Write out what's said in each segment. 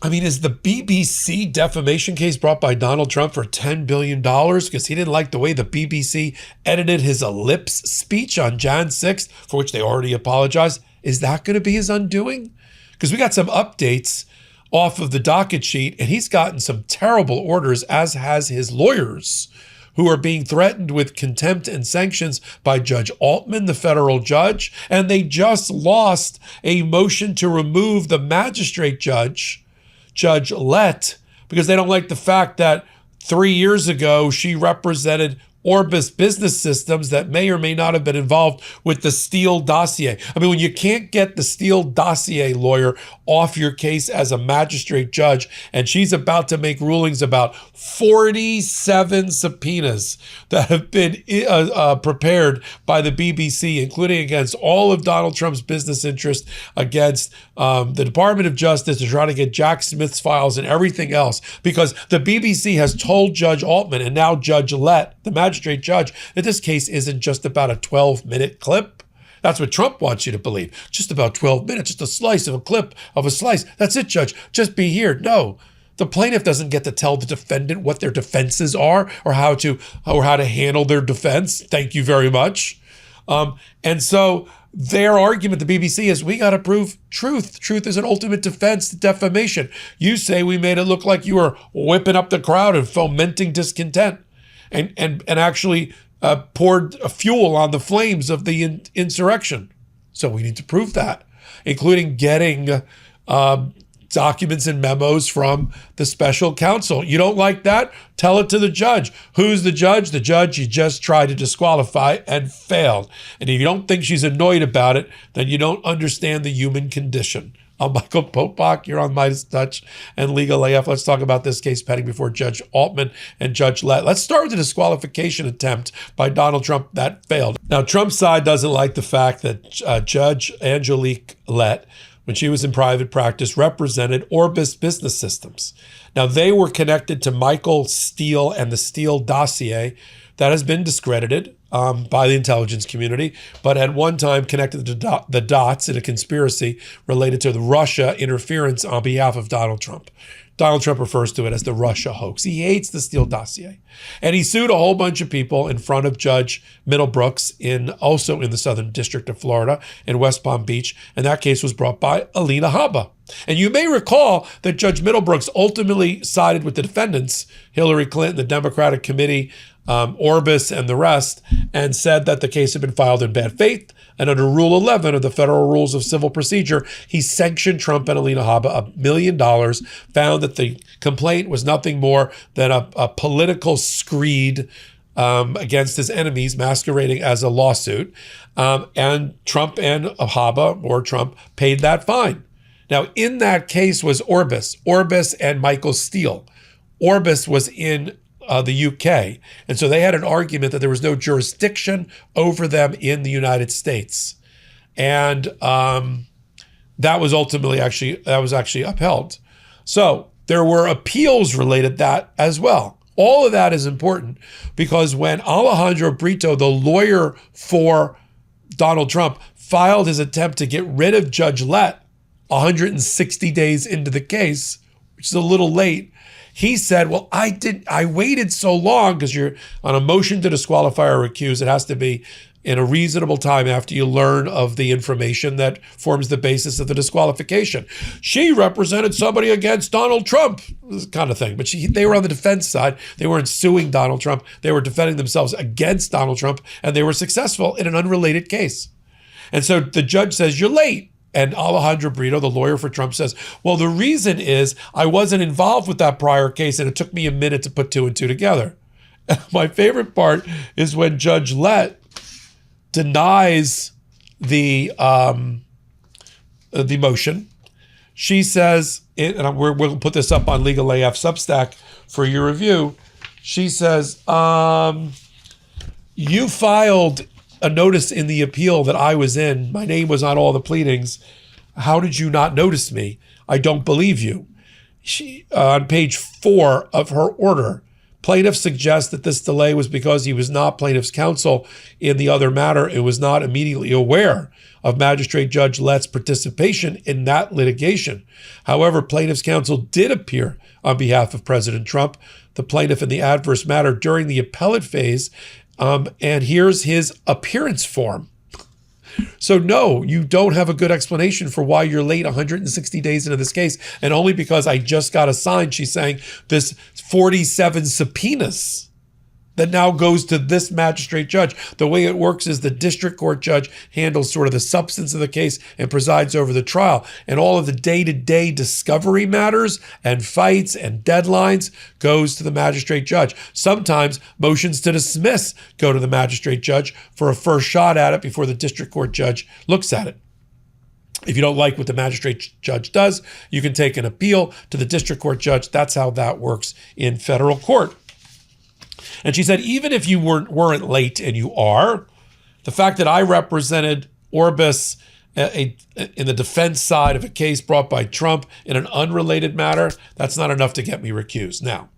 I mean, is the BBC defamation case brought by Donald Trump for $10 billion because he didn't like the way the BBC edited his ellipse speech on Jan 6th, for which they already apologized? Is that going to be his undoing? Because we got some updates off of the docket sheet, and he's gotten some terrible orders, as has his lawyers, who are being threatened with contempt and sanctions by Judge Altman, the federal judge, and they just lost a motion to remove the magistrate judge, Judge Lett, because they don't like the fact that 3 years ago she represented Orbis Business Systems that may or may not have been involved with the Steele Dossier. I mean, when you can't get the Steele Dossier lawyer off your case as a magistrate judge, and she's about to make rulings about 47 subpoenas that have been prepared by the BBC, including against all of Donald Trump's business interests, against the Department of Justice to try to get Jack Smith's files and everything else, because the BBC has told Judge Altman and now Judge Lett, the magistrate judge, that this case isn't just about a 12-minute clip. That's what Trump wants you to believe. Just about 12 minutes, just a slice of a clip of a slice. That's it, Judge. Just be here. No. The plaintiff doesn't get to tell the defendant what their defenses are or how to handle their defense. Thank you very much. And so their argument, the BBC, is we got to prove truth. Truth is an ultimate defense to defamation. You say we made it look like you were whipping up the crowd and fomenting discontent and actually poured fuel on the flames of the insurrection. So we need to prove that, including getting documents and memos from the special counsel. You don't like that? Tell it to the judge. Who's the judge? The judge you just tried to disqualify and failed. And if you don't think she's annoyed about it, then you don't understand the human condition. I'm Michael Popok. You're on MeidasTouch and Legal AF. Let's talk about this case pending before Judge Altman and Judge Lett. Let's start with the disqualification attempt by Donald Trump that failed. Now, Trump's side doesn't like the fact that Judge Angelique Lett, when she was in private practice, represented Orbis Business Systems. Now, they were connected to Michael Steele and the Steele Dossier. That has been discredited by the intelligence community, but at one time connected the dots in a conspiracy related to the Russia interference on behalf of Donald Trump. Donald Trump refers to it as the Russia hoax. He hates the Steele Dossier. And he sued a whole bunch of people in front of Judge Middlebrooks, also in the Southern District of Florida in West Palm Beach. And that case was brought by Alina Habba. And you may recall that Judge Middlebrooks ultimately sided with the defendants, Hillary Clinton, the Democratic Committee, Orbis, and the rest, and said that the case had been filed in bad faith. And under Rule 11 of the Federal Rules of Civil Procedure, he sanctioned Trump and Alina Habba $1 million, found that the complaint was nothing more than a political screed against his enemies masquerading as a lawsuit. And Trump and Habba, or Trump, paid that fine. Now, in that case was Orbis and Michael Steele. Orbis was in the UK. And so they had an argument that there was no jurisdiction over them in the United States. And that was actually upheld. So there were appeals related to that as well. All of that is important because when Alejandro Brito, the lawyer for Donald Trump, filed his attempt to get rid of Judge Lett 160 days into the case, which is a little late, he said, well, I waited so long because you're on a motion to disqualify or recuse. It has to be in a reasonable time after you learn of the information that forms the basis of the disqualification. She represented somebody against Donald Trump, this kind of thing. But they were on the defense side. They weren't suing Donald Trump. They were defending themselves against Donald Trump, and they were successful in an unrelated case. And so the judge says, you're late. And Alejandro Brito, the lawyer for Trump, says, well, the reason is I wasn't involved with that prior case, and it took me a minute to put two and two together. And my favorite part is when Judge Lett denies the motion. She says, and we'll put this up on Legal AF Substack for your review. She says, you filed a notice in the appeal that I was in. My name was on all the pleadings. How did you not notice me? I don't believe you. She, on page 4 of her order, Plaintiff suggests that this delay was because he was not plaintiff's counsel in the other matter and was not immediately aware of Magistrate Judge Lett's participation in that litigation. However, plaintiff's counsel did appear on behalf of President Trump, the plaintiff in the adverse matter, during the appellate phase, and here's his appearance form. So no, you don't have a good explanation for why you're late 160 days into this case, and only because I just got assigned, she's saying, this 47 subpoenas that now goes to this magistrate judge. The way it works is the district court judge handles sort of the substance of the case and presides over the trial. And all of the day-to-day discovery matters and fights and deadlines goes to the magistrate judge. Sometimes motions to dismiss go to the magistrate judge for a first shot at it before the district court judge looks at it. If you don't like what the magistrate judge does, you can take an appeal to the district court judge. That's how that works in federal court. And she said, even if you weren't late, and you are, the fact that I represented Orbis in the defense side of a case brought by Trump in an unrelated matter, that's not enough to get me recused. Now,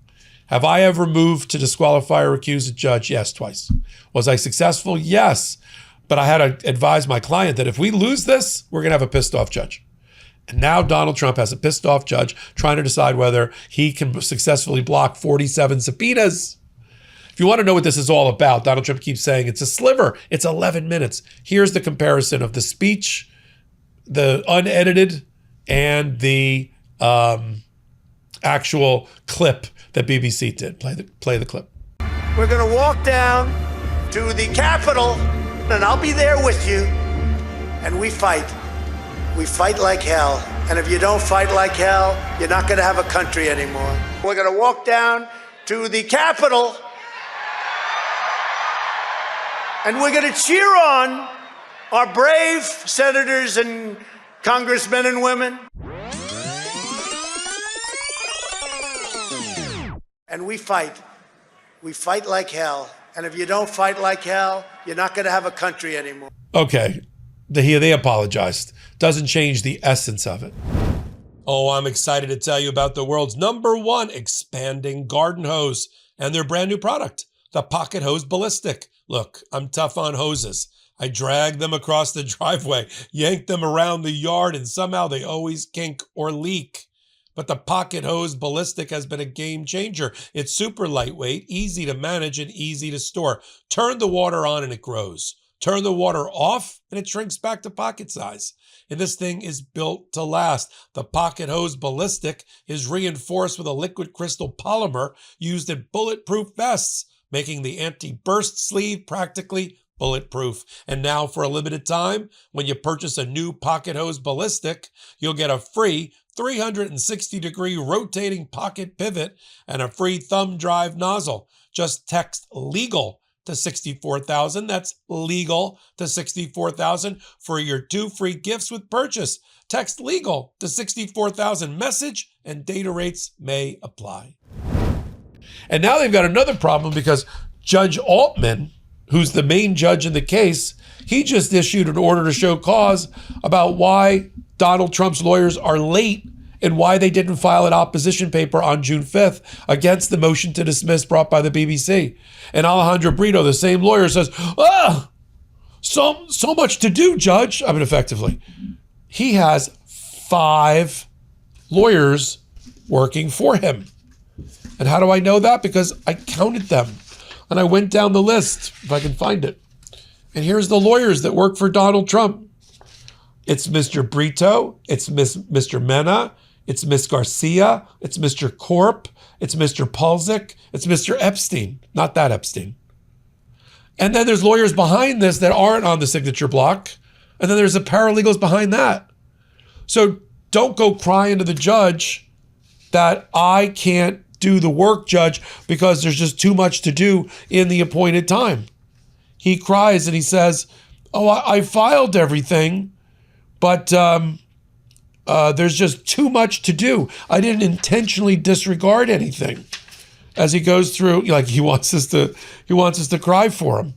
have I ever moved to disqualify or recuse a judge? Yes, twice. Was I successful? Yes. But I had to advise my client that if we lose this, we're going to have a pissed off judge. And now Donald Trump has a pissed off judge trying to decide whether he can successfully block 47 subpoenas. If you want to know what this is all about, Donald Trump keeps saying it's a sliver. It's 11 minutes. Here's the comparison of the speech, the unedited, and the actual clip that BBC did. Play the clip. We're going to walk down to the Capitol, and I'll be there with you. And we fight. We fight like hell. And if you don't fight like hell, you're not going to have a country anymore. We're going to walk down to the Capitol, and we're going to cheer on our brave senators and congressmen and women. And we fight. We fight like hell. And if you don't fight like hell, you're not going to have a country anymore. Okay, they apologized. Doesn't change the essence of it. Oh, I'm excited to tell you about the world's #1 expanding garden hose and their brand new product, the Pocket Hose Ballistic. Look, I'm tough on hoses. I drag them across the driveway, yank them around the yard, and somehow they always kink or leak. But the Pocket Hose Ballistic has been a game changer. It's super lightweight, easy to manage, and easy to store. Turn the water on and it grows. Turn the water off and it shrinks back to pocket size. And this thing is built to last. The Pocket Hose Ballistic is reinforced with a liquid crystal polymer used in bulletproof vests, making the anti-burst sleeve practically bulletproof. And now for a limited time, when you purchase a new Pocket Hose Ballistic, you'll get a free 360-degree rotating pocket pivot and a free thumb drive nozzle. Just text LEGAL to 64,000. That's legal to 64,000 for your 2 free gifts with purchase. Text LEGAL to 64,000. Message and data rates may apply. And now they've got another problem because Judge Altman, who's the main judge in the case, he just issued an order to show cause about why Donald Trump's lawyers are late and why they didn't file an opposition paper on June 5th against the motion to dismiss brought by the BBC. And Alejandro Brito, the same lawyer, says, so much to do, Judge. I mean, effectively, he has 5 lawyers working for him. And how do I know that? Because I counted them and I went down the list, if I can find it. And here's the lawyers that work for Donald Trump. It's Mr. Brito, it's Mr. Mena, it's Miss Garcia, it's Mr. Corp, it's Mr. Pulsick, it's Mr. Epstein, not that Epstein. And then there's lawyers behind this that aren't on the signature block. And then there's the paralegals behind that. So don't go crying to the judge that I can't do the work, Judge, because there's just too much to do in the appointed time. He cries and he says, I filed everything, but there's just too much to do. I didn't intentionally disregard anything. As he goes through, like he wants us to cry for him.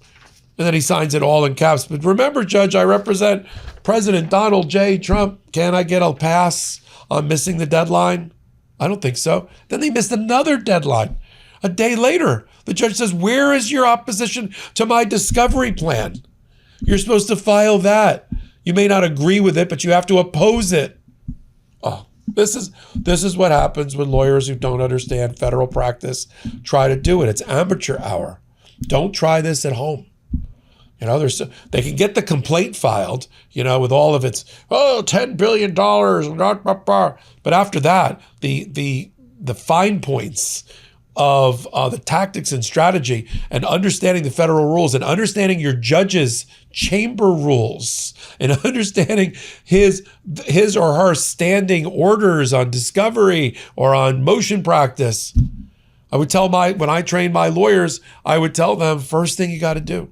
And then he signs it all in caps. But remember, Judge, I represent President Donald J. Trump. Can I get a pass on missing the deadline? I don't think so. Then they missed another deadline. A day later, the judge says, where is your opposition to my discovery plan? You're supposed to file that. You may not agree with it, but you have to oppose it. Oh, this is what happens when lawyers who don't understand federal practice try to do it. It's amateur hour. Don't try this at home. They can get the complaint filed, with all of its, $10 billion, but after that, the fine points of the tactics and strategy and understanding the federal rules and understanding your judge's chamber rules and understanding his or her standing orders on discovery or on motion practice. I would tell when I train my lawyers, I would tell them, first thing you got to do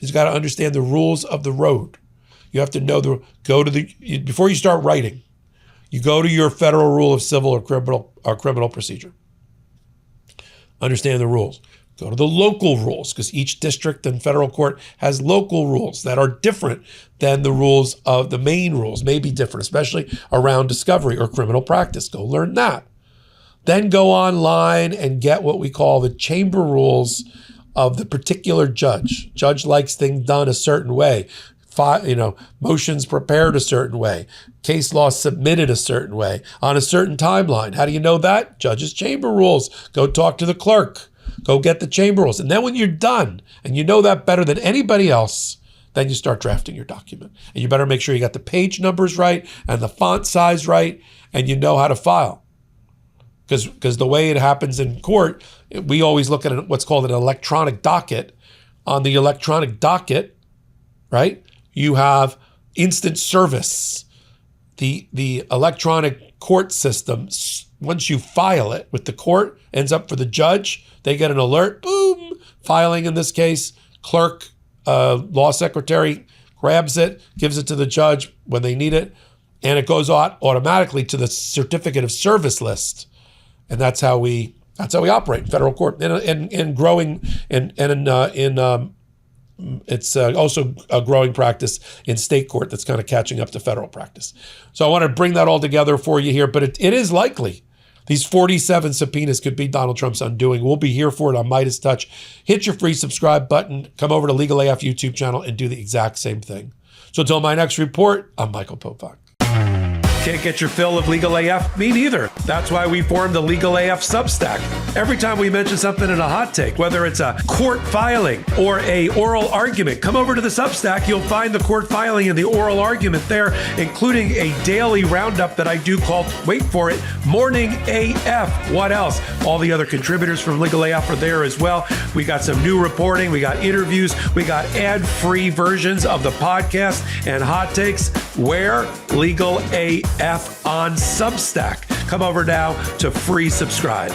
is you got to understand the rules of the road. You have to know before you start writing, you go to your federal rule of civil or criminal procedure. Understand the rules. Go to the local rules, because each district and federal court has local rules that are different than the rules of the main rules, may be different, especially around discovery or criminal practice. Go learn that. Then go online and get what we call the chamber rules of the particular judge. Judge likes things done a certain way. Motions prepared a certain way, case law submitted a certain way, on a certain timeline. How do you know that? Judge's chamber rules. Go talk to the clerk. Go get the chamber rules. And then when you're done, and you know that better than anybody else, then you start drafting your document. And you better make sure you got the page numbers right and the font size right, and you know how to file. Because the way it happens in court, we always look at what's called an electronic docket. On the electronic docket, right, you have instant service. The electronic court system, once you file it with the court, ends up for the judge. They get an alert, boom, filing in this case, clerk, law secretary grabs it, gives it to the judge when they need it, and it goes out automatically to the certificate of service list. And that's how we operate in federal court. And growing it's also a growing practice in state court that's kind of catching up to federal practice. So I want to bring that all together for you here, but it is likely these 47 subpoenas could be Donald Trump's undoing. We'll be here for it on MeidasTouch. Hit your free subscribe button, come over to Legal AF YouTube channel and do the exact same thing. So until my next report, I'm Michael Popok. Can't get your fill of Legal AF? Me neither. That's why we formed the Legal AF Substack. Every time we mention something in a hot take, whether it's a court filing or a oral argument, come over to the Substack. You'll find the court filing and the oral argument there, including a daily roundup that I do called, wait for it, Morning AF. What else? All the other contributors from Legal AF are there as well. We got some new reporting. We got interviews. We got ad-free versions of the podcast and hot takes. Where? Legal AF on Substack. Come over now to free subscribe.